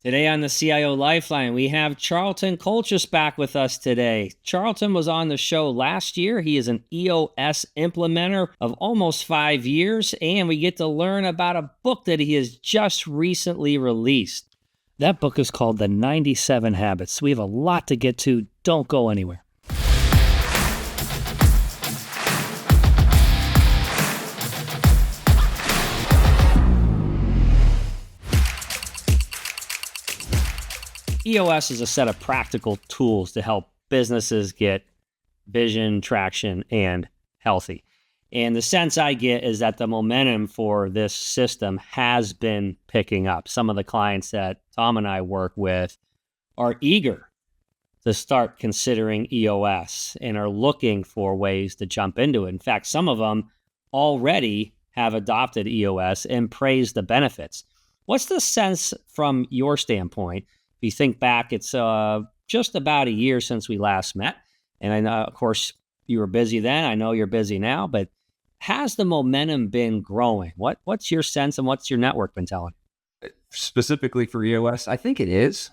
Today on the CIO Lifeline, we have Charlton Keultjes back with us today. Charlton was on the show last year. He is an EOS implementer of almost 5 years, and we get to learn about a book that he has just recently released. That book is called The 97 Habits. We have a lot to get to. Don't go anywhere. EOS is a set of practical tools to help businesses get vision, traction, and healthy. And the sense I get is that the momentum for this system has been picking up. Some of the clients that Tom and I work with are eager to start considering EOS and are looking for ways to jump into it. In fact, some of them already have adopted EOS and praise the benefits. What's the sense from your standpoint? If you think back, it's just about a year since we last met. And I know, of course, you were busy then. I know you're busy now, but has the momentum been growing? What's your sense and what's your network been telling you? Specifically for EOS, I think it is.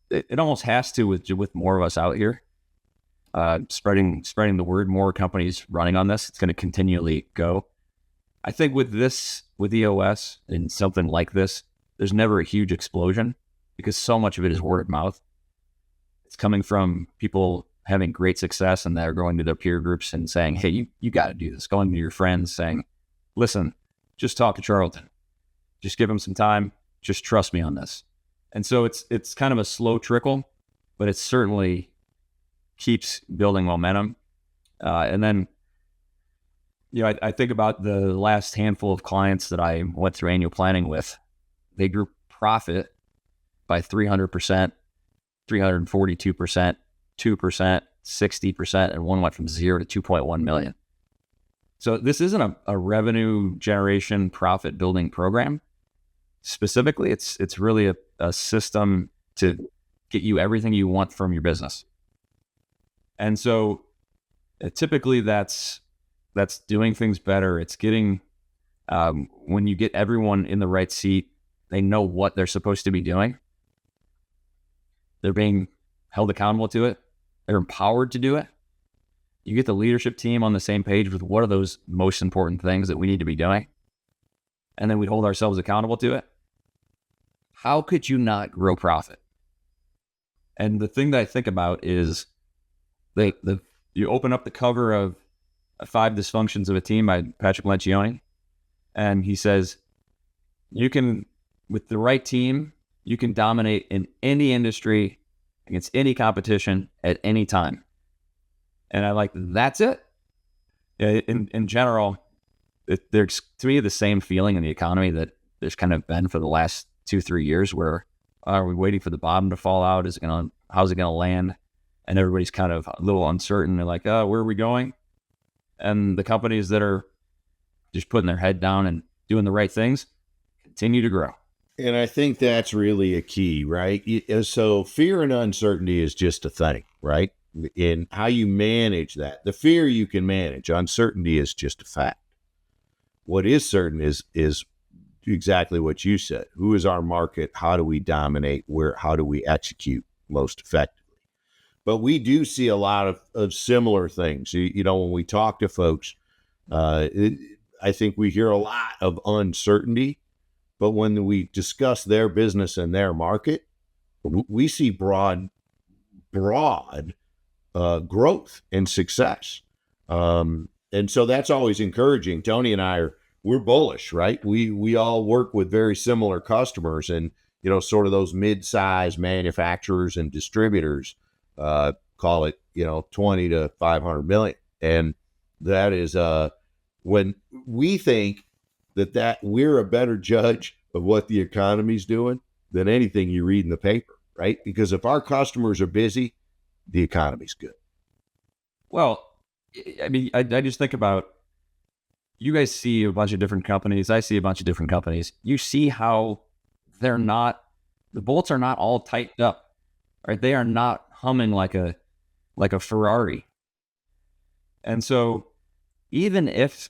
It almost has to with more of us out here, spreading the word, more companies running on this. It's going to continually go. I think with EOS and something like this, there's never a huge explosion because so much of it is word of mouth. It's coming from people having great success and they're going to their peer groups and saying, hey, you got to do this. Going to your friends saying, listen, just talk to Charlton. Just give him some time. Just trust me on this. And so it's kind of a slow trickle, but it certainly keeps building momentum. And then, I think about the last handful of clients that I went through annual planning with. They grew profit by 300%, 342%, 2%, 60%, and one went from 0 to 2.1 million. So this isn't a revenue generation profit building program. Specifically, it's really a system to get you everything you want from your business. And so typically that's doing things better. It's getting, when you get everyone in the right seat, they know what they're supposed to be doing. They're being held accountable to it. They're empowered to do it. You get the leadership team on the same page with what are those most important things that we need to be doing. And then we hold ourselves accountable to it. How could you not grow profit? And the thing that I think about is you open up the cover of 5 Dysfunctions of a Team by Patrick Lencioni, and he says, you can, with the right team, you can dominate in any industry against any competition at any time. And I like, that's it. In general, there's to me the same feeling in the economy that there's kind of been for the last 2-3 years where are we waiting for the bottom to fall out? How's it going to land? And everybody's kind of a little uncertain. They're like, where are we going? And the companies that are just putting their head down and doing the right things continue to grow. And I think that's really a key, right? So fear and uncertainty is just a thing, right? In how you manage that. The fear you can manage. Uncertainty is just a fact. What is certain is exactly what you said. Who is our market? How do we dominate? How do we execute most effectively? But we do see a lot of similar things. When we talk to folks, I think we hear a lot of uncertainty. But when we discuss their business and their market, we see broad growth and success. And so that's always encouraging. Tony and we're bullish, right? We all work with very similar customers and, sort of those mid-size manufacturers and distributors, call it, 20 to 500 million. And that is when we think that we're a better judge of what the economy's doing than anything you read in the paper, right? Because if our customers are busy, the economy's good. Well, I mean, I just think about, you guys see a bunch of different companies. I see a bunch of different companies. You see how the bolts are not all tightened up, right? They are not humming like a Ferrari. And so even if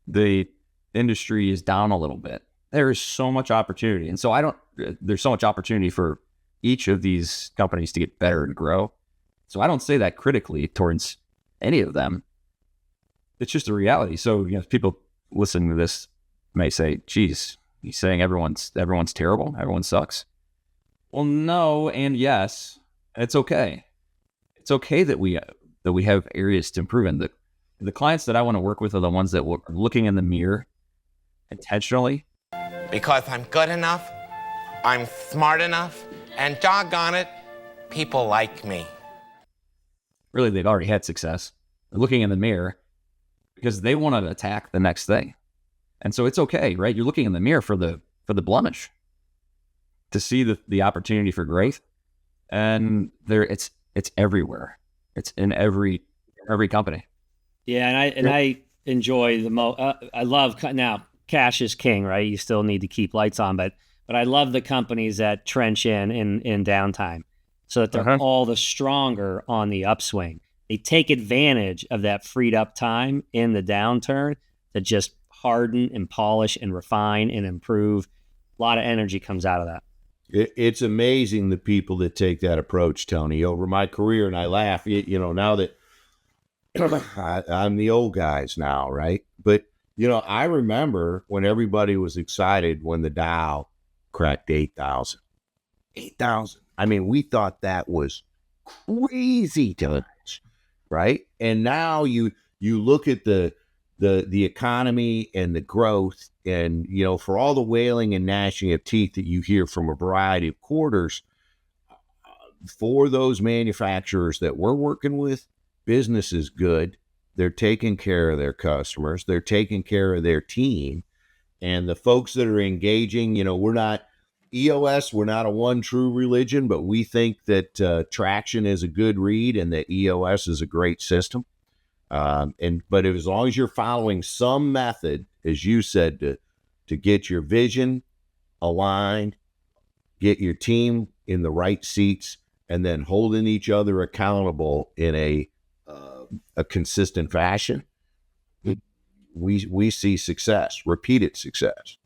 the industry is down a little bit, there is so much opportunity. And so there's so much opportunity for each of these companies to get better and grow. So I don't say that critically towards any of them. It's just a reality. So, people listening to this may say, geez, he's saying everyone's terrible, everyone sucks. Well, no and yes. It's okay. It's okay that we have areas to improve in. The clients that I want to work with are the ones that are looking in the mirror intentionally. Because I'm good enough, I'm smart enough, and doggone it, people like me. Really, they've already had success. They're looking in the mirror because they want to attack the next thing. And so it's okay, right? You're looking in the mirror for the blemish, to see the opportunity for growth. And it's everywhere. It's in every company. Yeah, and I enjoy I love, now cash is king, right? You still need to keep lights on, but I love the companies that trench in downtime so that they're all the stronger on the upswing. They take advantage of that freed up time in the downturn to just harden and polish and refine and improve. A lot of energy comes out of that. It's amazing the people that take that approach, Tony. Over my career, and I laugh, now that I'm the old guys now, right? But, I remember when everybody was excited when the Dow cracked 8,000. 8,000. I mean, we thought that was crazy times, right? And now you look at the economy and the growth, and for all the wailing and gnashing of teeth that you hear from a variety of quarters, for those manufacturers that we're working with, business is good. They're taking care of their customers. They're taking care of their team. And the folks that are engaging, we're not EOS, we're not a one true religion, but we think that traction is a good read and that EOS is a great system. But as long as you're following some method, as you said, to get your vision aligned, get your team in the right seats, and then holding each other accountable in a consistent fashion, we see success, repeated success.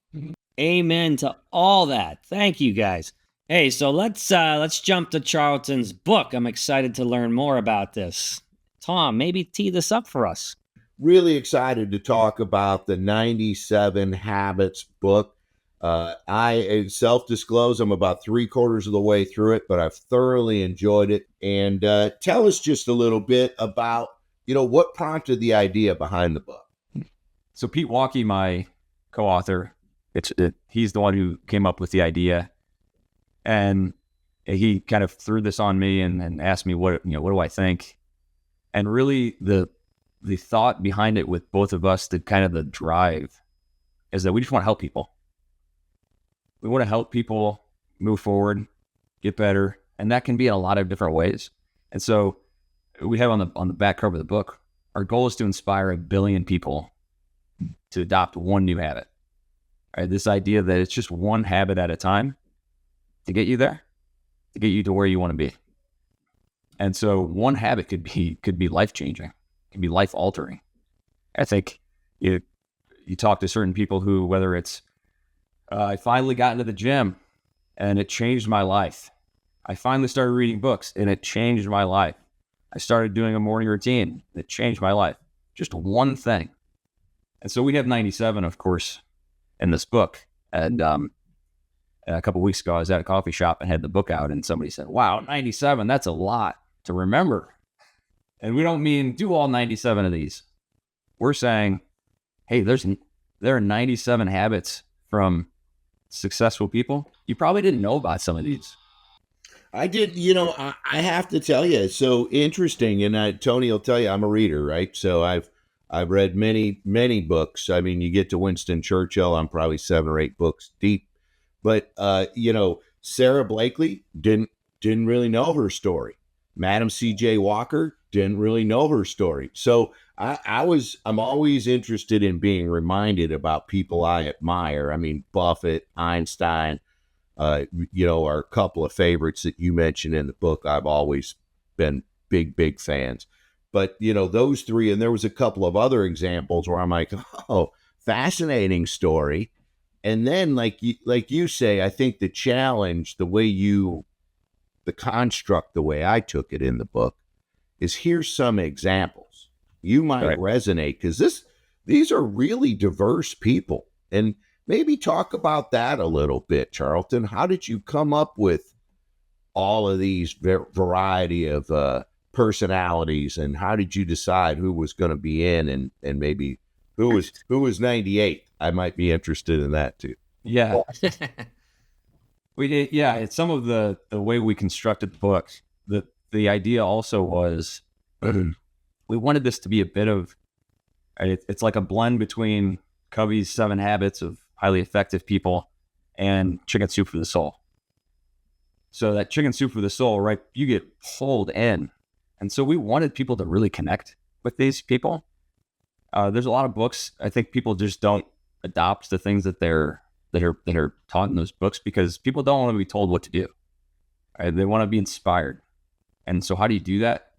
Amen to all that. Thank you, guys. Hey, so let's jump to Charlton's book. I'm excited to learn more about this. Tom, maybe tee this up for us. Really excited to talk about the 97 Habits book. I self-disclose, I'm about 3/4 of the way through it, but I've thoroughly enjoyed it. And tell us just a little bit about, what prompted the idea behind the book. So Pete Walkie, my co-author, he's the one who came up with the idea, and he kind of threw this on me and asked me what do I think. And really, the thought behind it with both of us, the drive, is that we just want to help people. We want to help people move forward, get better, and that can be in a lot of different ways. And so we have on the back cover of the book, our goal is to inspire 1 billion people to adopt one new habit. All right, this idea that it's just one habit at a time to get you there, to get you to where you want to be. And so one habit could be life-changing, could be life-altering. I think you talk to certain people who, whether it's, I finally got into the gym and it changed my life. I finally started reading books and it changed my life. I started doing a morning routine that changed my life. Just one thing. And so we have 97, of course, in this book. And a couple of weeks ago, I was at a coffee shop and had the book out, and somebody said, wow, 97, that's a lot to remember. And we don't mean do all 97 of these. We're saying, hey, there are 97 habits from successful people. You probably didn't know about some of these. I did, I have to tell you, it's so interesting. And Tony will tell you, I'm a reader, right? So I've read many, many books. I mean, you get to Winston Churchill, I'm probably 7 or 8 books deep. But, Sarah Blakely didn't really know her story. Madam C.J. Walker didn't really know her story. So I'm always interested in being reminded about people I admire. I mean, Buffett, Einstein, are a couple of favorites that you mentioned in the book. I've always been big fans. But, those three, and there was a couple of other examples where I'm like, oh, fascinating story. And then like you say, I think the challenge, the construct, the way I took it in the book is here's some examples. You might resonate because these are really diverse people. And maybe talk about that a little bit, Charlton. How did you come up with all of these variety of personalities, and how did you decide who was going to be in, and maybe who was 98? I might be interested in that too. Yeah. We did. Yeah. It's some of the way we constructed the book. The idea also was we wanted this to be a bit of, it's like a blend between Covey's 7 Habits of Highly Effective People and Chicken Soup for the Soul. So that Chicken Soup for the Soul, right? You get pulled in. And so we wanted people to really connect with these people. There's a lot of books. I think people just don't adopt the things that are taught in those books because people don't want to be told what to do. Right? They want to be inspired. And so how do you do that?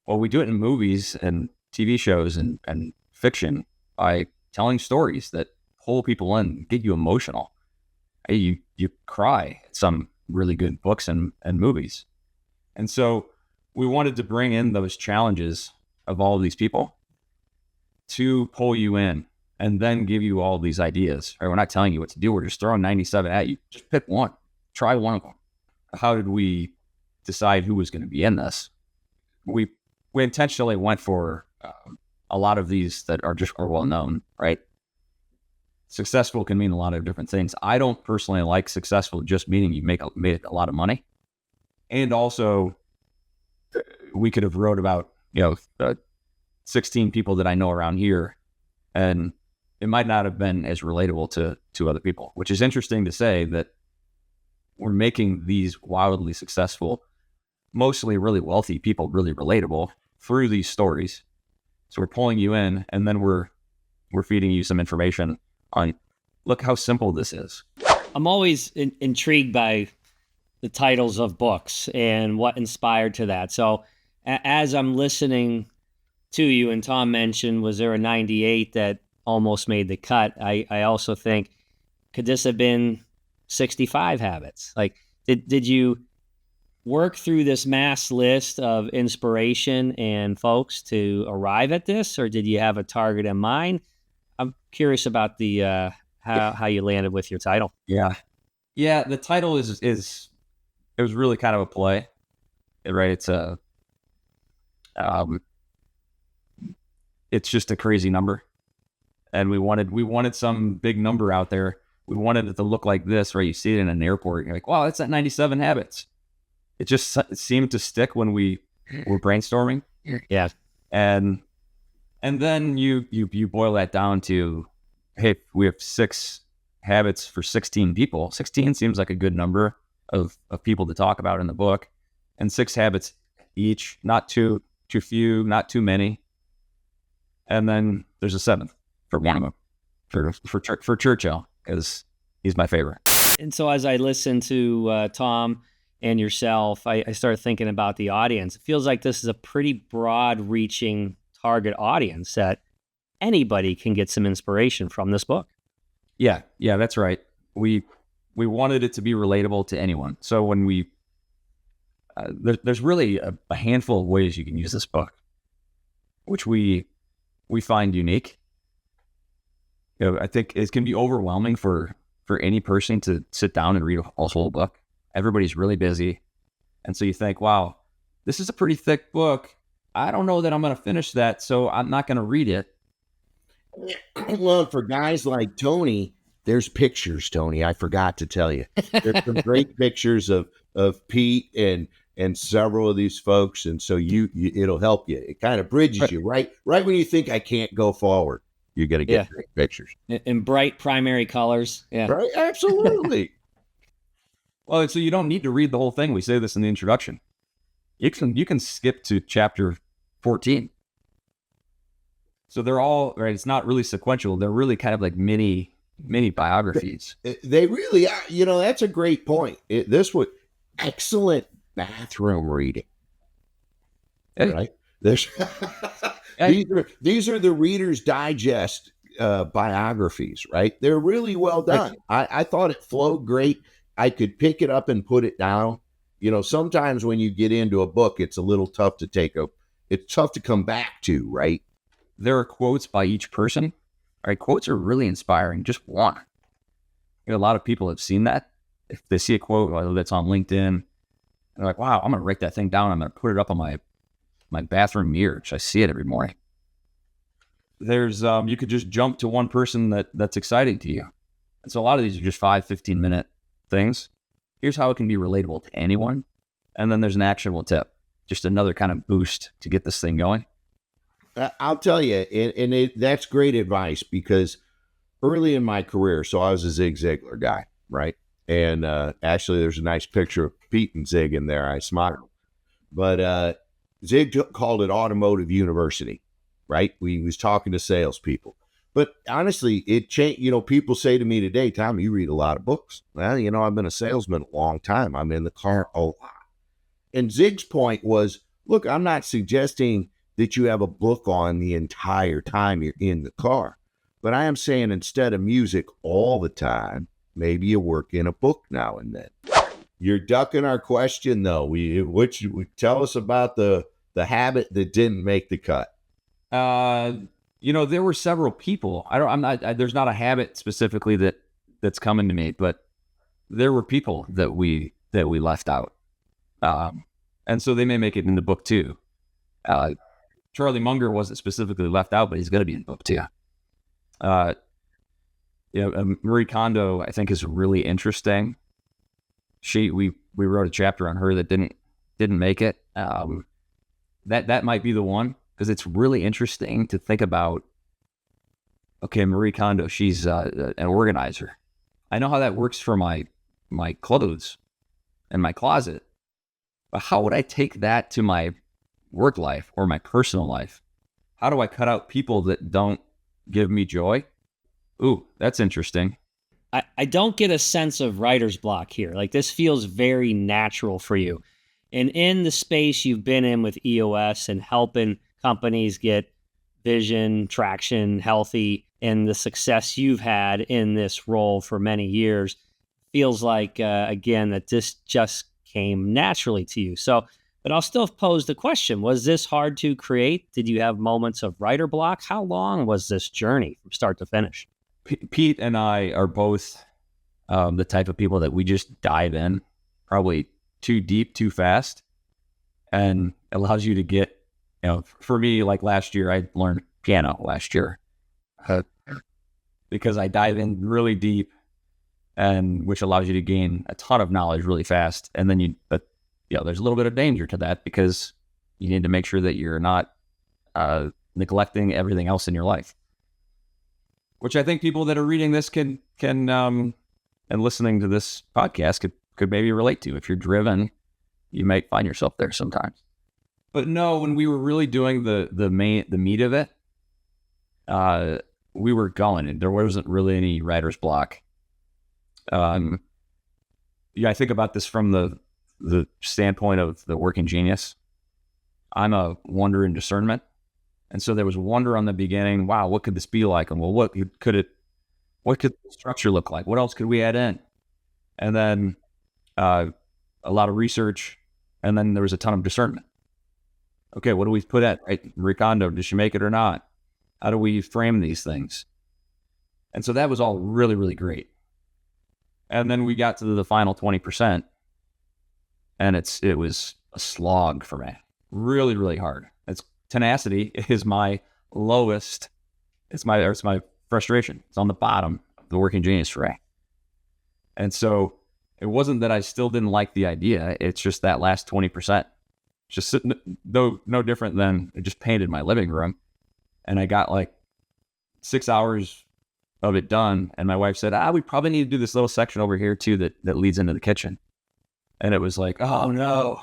Well, we do it in movies and TV shows and fiction by telling stories that pull people in, get you emotional. You cry at some really good books and movies. And so we wanted to bring in those challenges of all of these people to pull you in and then give you all these ideas. Right? We're not telling you what to do. We're just throwing 97 at you. Just pick one. Try one of them. How did we decide who was going to be in this? We intentionally went for a lot of these that are well known, right? Successful can mean a lot of different things. I don't personally like successful just meaning you made a lot of money. And also, we could have wrote about 16 people that I know around here, and it might not have been as relatable to other people, which is interesting to say that we're making these wildly successful, mostly really wealthy people really relatable through these stories. So we're pulling you in, and then we're feeding you some information on, look how simple this is. I'm always intrigued by the titles of books and what inspired to that. So as I'm listening to you, and Tom mentioned, was there a 98 that almost made the cut? I also think, could this have been 65 habits? Like, did you work through this mass list of inspiration and folks to arrive at this, or did you have a target in mind? I'm curious about the how you landed with your title. Yeah. The title is it was really kind of a play, right? It's just a crazy number, and we wanted some big number out there. We wanted it to look like this, right? You see it in an airport, you're like, wow, that's that 97 habits. It seemed to stick when we were brainstorming. Yeah. And then you boil that down to, hey, we have 6 habits for 16 people. 16 seems like a good number of people to talk about in the book, and 6 habits each, not too few, not too many. And then there's a 7th for one of them for Churchill, because he's my favorite. And so as I listen to Tom and yourself, I started thinking about the audience. It feels like this is a pretty broad-reaching target audience that anybody can get some inspiration from this book. Yeah, that's right. We wanted it to be relatable to anyone. So when there's really a handful of ways you can use this book, which we find unique. I think it can be overwhelming for any person to sit down and read a whole book. Everybody's really busy. And so you think, wow, this is a pretty thick book. I don't know that I'm going to finish that, so I'm not going to read it. Well, for guys like Tony, there's pictures, Tony. I forgot to tell you. There's some great pictures of Pete and several of these folks. And so it'll help you. It kind of bridges you right when you think I can't go forward. You're going to get great pictures. In bright primary colors. Yeah. Right? Absolutely. Well, so you don't need to read the whole thing. We say this in the introduction. You can skip to chapter 14. So they're all, right, it's not really sequential. They're really kind of like mini biographies. They really are. That's a great point. This was excellent bathroom reading. Right? These are the Reader's Digest biographies, right? They're really well done. I thought it flowed great. I could pick it up and put it down. You know, sometimes when you get into a book, it's a little tough to it's tough to come back to, right? There are quotes by each person. Right? Quotes are really inspiring. Just one. You know, a lot of people have seen that. If they see a quote, whether that's on LinkedIn, they're like, wow, I'm going to write that thing down. I'm going to put it up on my bathroom mirror. So I see it every morning. There's, you could just jump to one person that's exciting to you. And so a lot of these are just 5, 15-minute things. Here's how it can be relatable to anyone. And then there's an actionable tip. Just another kind of boost to get this thing going. I'll tell you, that's great advice, because early in my career, so I was a Zig Ziglar guy, right? And actually, there's a nice picture of Pete and Zig in there. I smiled. But Zig called it Automotive University, right? We was talking to salespeople. But honestly, it changed. You know, people say to me today, Tom, you read a lot of books. Well, you know, I've been a salesman a long time. I'm in the car a lot. And Zig's point was, look, I'm not suggesting that you have a book on the entire time you're in the car. But I am saying, instead of music all the time, maybe you work in a book now and then. You're ducking our question, though. Tell us about the habit that didn't make the cut. You know, there were several people. There's not a habit specifically that's coming to me, but there were people that we left out. And so they may make it in the book too. Charlie Munger wasn't specifically left out, but he's going to be in book 2. Marie Kondo, I think, is really interesting. We wrote a chapter on her that didn't make it. That might be the one, because it's really interesting to think about. Okay, Marie Kondo, she's an organizer. I know how that works for my clothes and my closet, but how would I take that to my work life or my personal life? How do I cut out people that don't give me joy? Ooh, that's interesting. I don't get a sense of writer's block here. Like, this feels very natural for you. And in the space you've been in with EOS and helping companies get vision, traction, healthy, and the success you've had in this role for many years, feels like, again, that this just came naturally to you. So, but I'll still pose the question, was this hard to create? Did you have moments of writer block? How long was this journey from start to finish? Pete and I are both the type of people that we just dive in probably too deep, too fast, and allows you to get, you know, for me, like last year, I learned piano last year because I dive in really deep, and which allows you to gain a ton of knowledge really fast. And then there's a little bit of danger to that, because you need to make sure that you're not neglecting everything else in your life, which I think people that are reading this can and listening to this podcast could maybe relate to. If you're driven, you might find yourself there sometimes. But no, when we were really doing the meat of it, we were going, and there wasn't really any writer's block. I think about this from the standpoint of the working genius. I'm a wonder and discernment. And so there was wonder on the beginning. Wow, what could this be like? And well, what could the structure look like? What else could we add in? And then a lot of research, and then there was a ton of discernment. Okay, what do we put at, right? Marie Kondo, did she make it or not? How do we frame these things? And so that was all really, really great. And then we got to the final 20%, and it was a slog for me. Really, really hard. Tenacity is my lowest. It's my frustration. It's on the bottom of the working genius tray. And so it wasn't that I still didn't like the idea. It's just that last 20%. Just sitting, no different than I just painted my living room, and I got like 6 hours of it done. And my wife said, we probably need to do this little section over here too that leads into the kitchen. And it was like, oh no.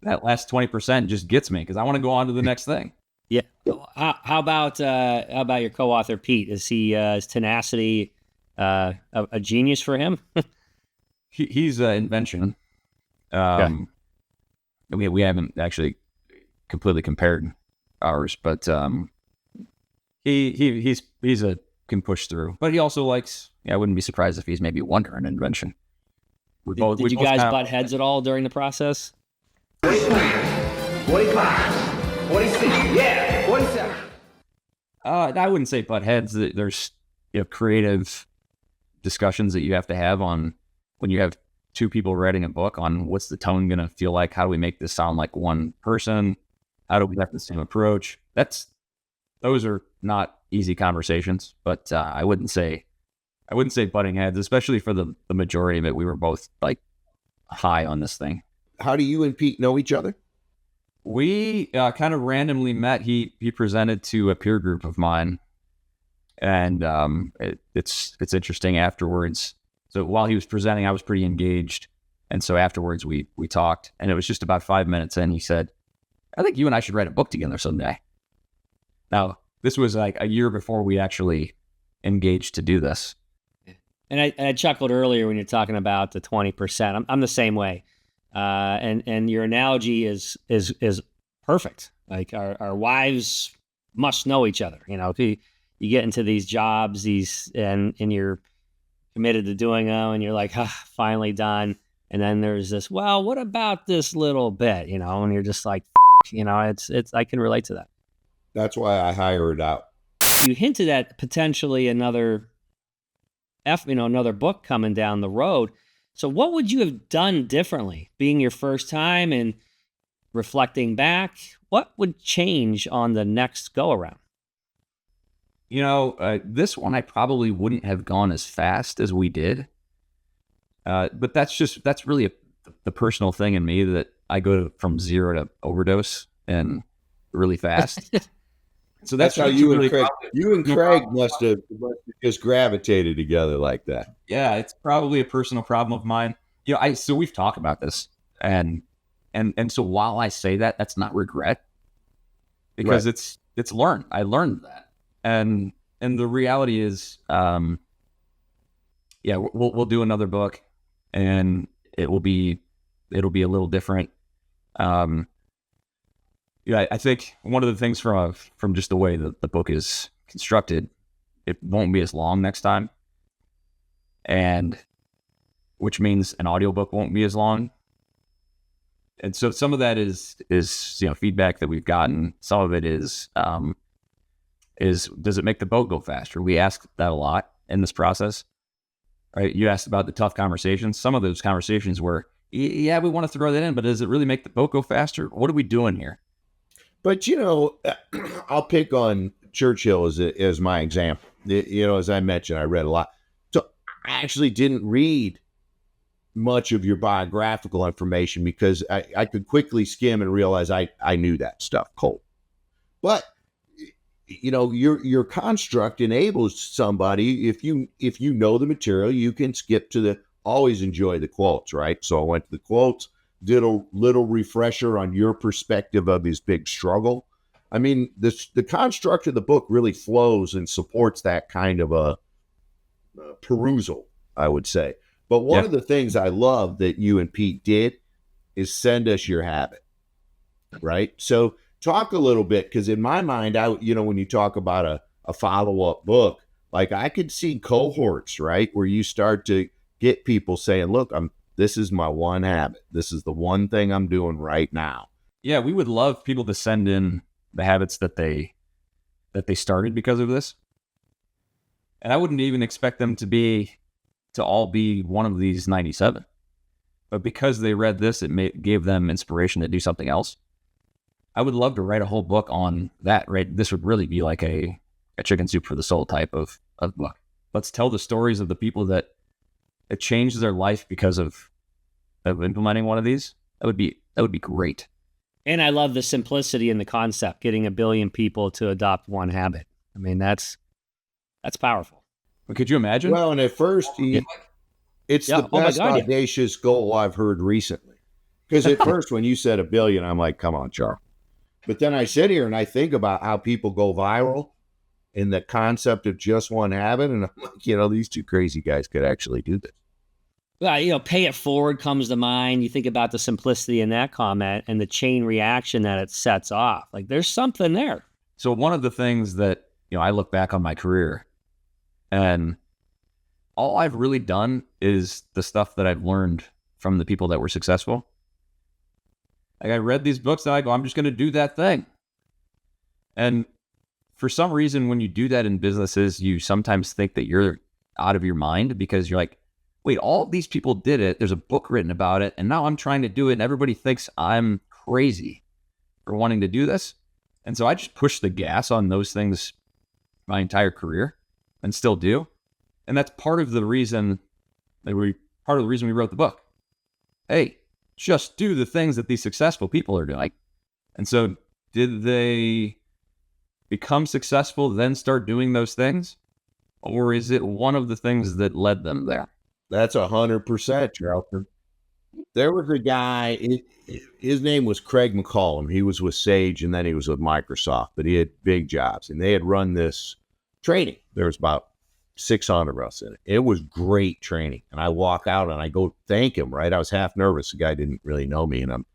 That last 20% just gets me, because I want to go on to the next thing. Yeah. How about your co-author Pete? Is tenacity a genius for him? He's an invention. We haven't actually completely compared ours, but he's can push through. But he also likes, I wouldn't be surprised if he's maybe wondering invention. Did you guys butt heads at all during the process? 45, 46, yeah, 47. I wouldn't say butt heads. There's creative discussions that you have to have on when you have two people writing a book on what's the tone going to feel like. How do we make this sound like one person? How do we have the same approach? Those are not easy conversations, but I wouldn't say butting heads, especially for the majority of it. We were both like high on this thing. How do you and Pete know each other? We kind of randomly met. He presented to a peer group of mine, and it's interesting afterwards. So while he was presenting, I was pretty engaged, and so afterwards we talked, and it was just about 5 minutes in. He said, "I think you and I should write a book together someday." Now, this was like a year before we actually engaged to do this. And I chuckled earlier when you're talking about the 20%. I'm the same way. And your analogy is perfect. Like our wives must know each other. If you get into these jobs, and you're committed to doing them, and you're like, finally done. And then there's this, well, what about this little bit? And you're just like, it's I can relate to that. That's why I hire it out. You hinted at potentially another book coming down the road. So what would you have done differently, being your first time and reflecting back? What would change on the next go around? This one I probably wouldn't have gone as fast as we did. But that's really the personal thing in me, that I go from zero to overdose and really fast. So that's how you and Craig must have just gravitated together like that. Yeah, it's probably a personal problem of mine. So we've talked about this, and so while I say that, that's not regret, because right. It's learned. I learned that, and the reality is, we'll do another book, and it'll be a little different. I think one of the things from just the way that the book is constructed, it won't be as long next time, and which means an audiobook won't be as long. And so some of that is feedback that we've gotten. Some of it is does it make the boat go faster? We ask that a lot in this process, right? You asked about the tough conversations. Some of those conversations were, we want to throw that in, but does it really make the boat go faster? What are we doing here? But, I'll pick on Churchill as my example. As I mentioned, I read a lot. So I actually didn't read much of your biographical information because I could quickly skim and realize I knew that stuff cold. But, your construct enables somebody, if you know the material, you can skip to always enjoy the quotes, right? So I went to the quotes, did a little refresher on your perspective of his big struggle. I mean, the construct of the book really flows and supports that kind of a perusal, I would say. But one of the things I love that you and Pete did is send us your habit, right? So talk a little bit, because in my mind, when you talk about a follow-up book, like I could see cohorts, right, where you start to get people saying, look, this is my one habit. This is the one thing I'm doing right now. Yeah, we would love people to send in the habits that they started because of this. And I wouldn't even expect them to all be one of these 97. But because they read this, it gave them inspiration to do something else. I would love to write a whole book on that, right? This would really be like a chicken soup for the soul type of book. Let's tell the stories of the people that it changed their life because of implementing one of these. That would be great. And I love the simplicity in the concept, getting 1 billion people to adopt one habit. I mean, that's powerful. But could you imagine? Well, and at first, it's the best audacious goal I've heard recently. Because at first, when you said 1 billion, I'm like, come on, Charles. But then I sit here and I think about how people go viral in the concept of just one habit. And I'm like, these two crazy guys could actually do this. Well, pay it forward comes to mind. You think about the simplicity in that comment and the chain reaction that it sets off. Like there's something there. So one of the things that, I look back on my career And all I've really done is the stuff that I've learned from the people that were successful. Like I read these books and I go, I'm just going to do that thing. And for some reason, when you do that in businesses, you sometimes think that you're out of your mind because you're like, wait, all these people did it. There's a book written about it. And now I'm trying to do it. And everybody thinks I'm crazy for wanting to do this. And so I just pushed the gas on those things my entire career and still do. And that's part of the reason we wrote the book. Hey, just do the things that these successful people are doing. And so did they become successful, then start doing those things? Or is it one of the things that led them there? That's 100%, Charlton. There was a guy, his name was Craig McCollum. He was with Sage and then he was with Microsoft, but he had big jobs and they had run this training. There was about 600 of us in it. It was great training. And I walk out and I go thank him, right? I was half nervous. The guy didn't really know me. And I'm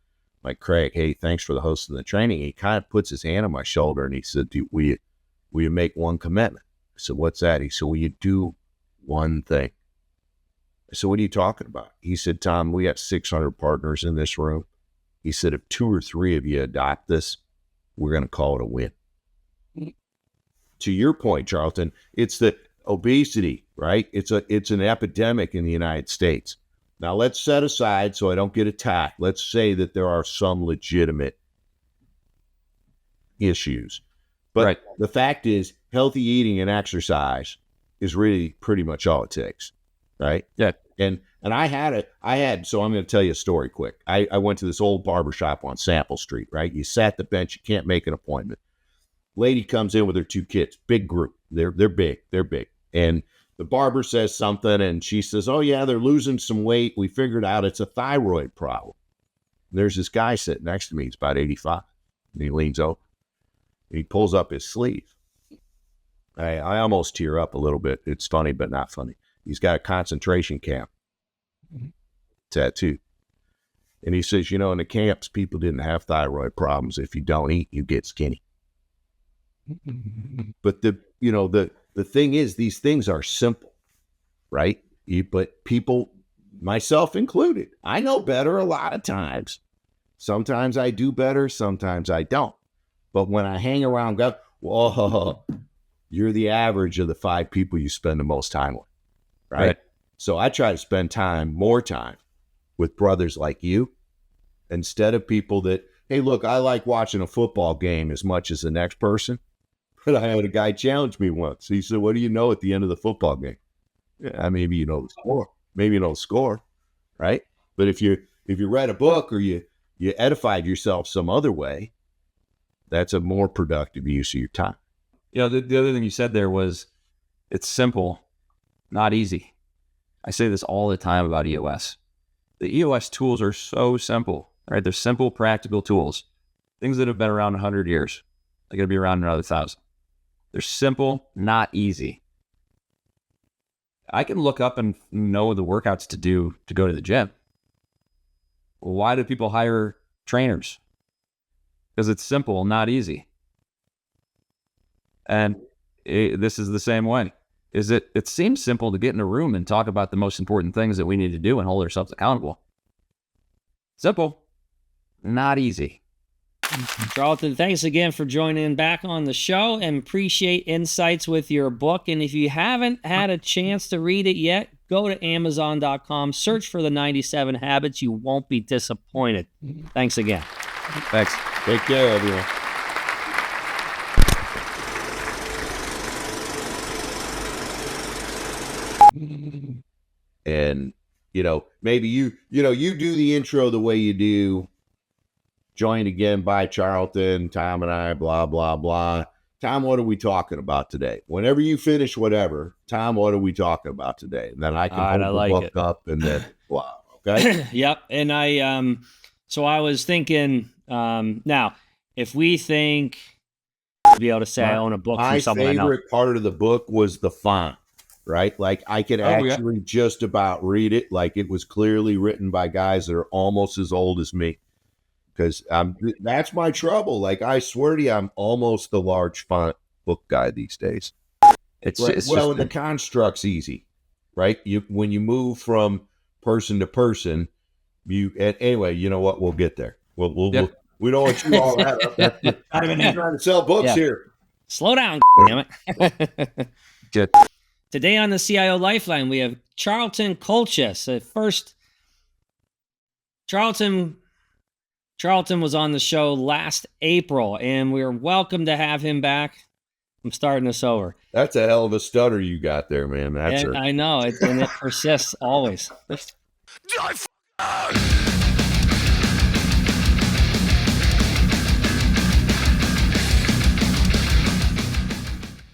like, Craig, hey, thanks for the host of the training. He kind of puts his hand on my shoulder and he said, will you make one commitment? I said, what's that? He said, will you do one thing? I said, what are you talking about? He said, Tom, we got 600 partners in this room. He said, if 2 or 3 of you adopt this, we're going to call it a win. To your point, Charlton, it's the obesity, right? It's an epidemic in the United States. Now let's set aside, so I don't get attacked, let's say that there are some legitimate issues. But right. The fact is, healthy eating and exercise is really pretty much all it takes, right? Yeah. And I had, so I'm going to tell you a story quick. I went to this old barbershop on Sample Street, right? You sat the bench, you can't make an appointment. Lady comes in with her 2 kids, big group. They're big. And the barber says something and she says, oh yeah, they're losing some weight. We figured out it's a thyroid problem. And there's this guy sitting next to me. He's about 85. And he leans over and he pulls up his sleeve. I almost tear up a little bit. It's funny, but not funny. He's got a concentration camp tattoo. And he says, in the camps, people didn't have thyroid problems. If you don't eat, you get skinny. But the thing is, these things are simple, right? But people, myself included, I know better a lot of times. Sometimes I do better, sometimes I don't. But when I hang around, go, whoa, you're the average of the 5 people you spend the most time with, right? So I try to spend more time with brothers like you instead of people that, hey, look, I like watching a football game as much as the next person. But I had a guy challenge me once. He said, what do you know at the end of the football game? Yeah, maybe you know the score. Maybe you know the score, right? But if you read a book or you edified yourself some other way, that's a more productive use of your time. The other thing you said there was, it's simple, not easy. I say this all the time about EOS. The EOS tools are so simple, right? They're simple, practical tools. Things that have been around 100 years. They're going to be around another 1,000. They're simple, not easy. I can look up and know the workouts to do to go to the gym. Well, why do people hire trainers? Because it's simple, not easy. And this is the same way. It seems simple to get in a room and talk about the most important things that we need to do and hold ourselves accountable. Simple, not easy. Charlton, thanks again for joining back on the show and appreciate insights with your book. And if you haven't had a chance to read it yet, go to Amazon.com, search for the 97 Habits. You won't be disappointed. Thanks again. Thanks. Take care, everyone. And, maybe you do the intro the way you do. Joined again by Charlton, Tom and I, blah, blah, blah. Tom, what are we talking about today? Whenever you finish whatever, Tom, what are we talking about today? And then I can hold the book up and then blah, okay? Yep. And so I was thinking, now, if we think to be able to say I own a book from someone I know. My favorite part of the book was the font, right? Like I could actually just about read it like it was clearly written by guys that are almost as old as me. Because that's my trouble. Like, I swear to you, I'm almost the large font book guy these days. It's, Right. it's Well, just, and the construct's easy, right? When you move from person to person, anyway, you know what? We'll get there. We don't want you all that up. That's just, I'm trying to sell books Yeah. here. Slow down, damn it. good. Today on the CIO Lifeline, we have Charlton Keultjes. First, Charlton was on the show last April, and we're welcome to have him back. I'm starting this over. That's a hell of a stutter you got there, man. I know, and it persists always.